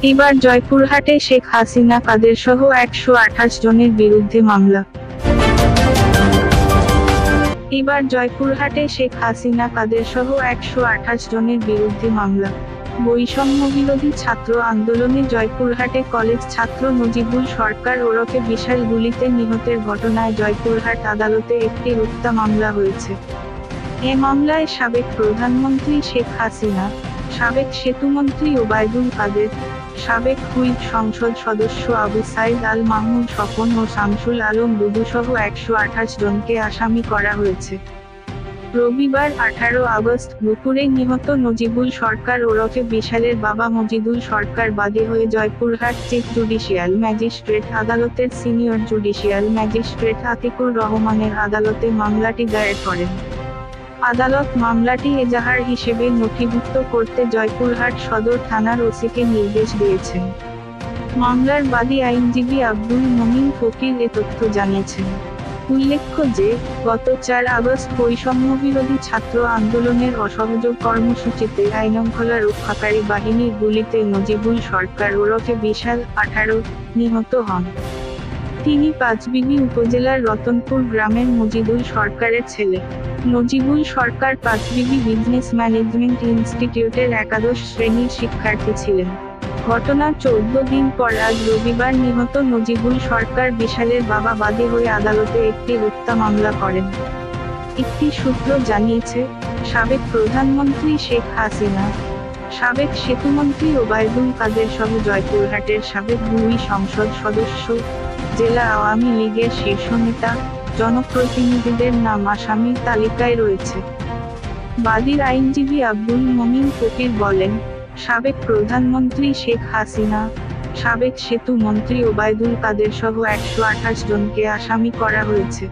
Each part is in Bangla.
এবার জয়পুরহাটে শেখ হাসিনা কাদেরসহ ১২৮ জনের বিরুদ্ধে মামলা। এবার জয়পুরহাটে শেখ হাসিনা কাদেরসহ ১২৮ জনের বিরুদ্ধে মামলা। বৈষম্যবিরোধী ছাত্র আন্দোলনে জয়পুরহাটে কলেজ ছাত্র নজিবুল সরকার ওরফে বিশাল গুলিতে নিহতের ঘটনায় জয়পুরহাট আদালতে একটি হত্যা মামলা হয়েছে। এ মামলায় সাবেক প্রধানমন্ত্রী শেখ হাসিনা, সাবেক সেতুমন্ত্রী ওবায়দুল কাদের, সাবেক হুইপ সংসদ সদস্য আবু সাইদ আল মামুন স্বপন ও শামসুল আলম দুদুসহ ১২৮ জনকে আসামি করা হয়েছে। রবিবার ১৮ আগস্ট দুপুরে নিহত নজিবুল সরকার ওরফে বিশালের বাবা মজিদুল সরকার বাদী হয়ে জয়পুরহাট চিফ জুডিশিয়াল ম্যাজিস্ট্রেট আদালতের সিনিয়র জুডিশিয়াল ম্যাজিস্ট্রেট আতিকুর রহমানের আদালতে মামলাটি দায়ের করেন। আদালত মামলাটি এজাহার হিসেবে নথিভুক্ত করতে জয়পুরহাট সদর থানার ওসিকে নির্দেশ দিয়েছেন। মামলার বাদী আইনজীবী আব্দুল মমিন ফকির এ তথ্য জানিয়েছেন। উল্লেখ্য যে, গত ৪ আগস্ট বৈষম্যবিরোধী ছাত্র আন্দোলনের অসহযোগ কর্মসূচিতে আইনশৃঙ্খলা রক্ষাকারী বাহিনীর গুলিতে নজিবুল সরকার ওরফে বিশাল, ১৮, নিহত হন। তিনি পাঁচবিবি উপজেলার রতনপুর গ্রামের মজিদুল সরকারের ছেলে। নজিবুল সরকার পাঁচবিবি বিজনেস ম্যানেজমেন্ট ইনস্টিটিউটের একাদশ শ্রেণীর শিক্ষার্থী ছিলেন। ঘটনার ১৪ দিন পর আজ রবিবার নিহত নজিবুল সরকার বিশালের বাবা বাদী হয়ে আদালতে একটি হত্যা মামলা করেন। একটি সূত্র জানিয়েছে, সাবেক প্রধানমন্ত্রী শেখ হাসিনা, সাবেক সেতুমন্ত্রী ওবায়দুল কাদের সহ জয়পুরহাটের সাবেক ২ সংসদ সদস্য, জেলা আওয়ামী লীগের শীর্ষ নেতা, জনপ্রতিনিধিদের নাম আসামির তালিকায় রয়েছে। বাদীর আইনজীবী আব্দুল মমিন ফকির বলেন, সাবেক প্রধানমন্ত্রী শেখ হাসিনা, সাবেক সেতু মন্ত্রী ওবায়দুল কাদের সহ ১২৮ জনকে আসামি করা হয়েছে।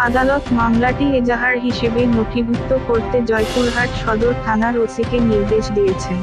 আদালত মামলাটি এজাহার হিসেবে নথিভুক্ত করতে জয়পুরহাট সদর থানার ওসিকে নির্দেশ দিয়েছেন।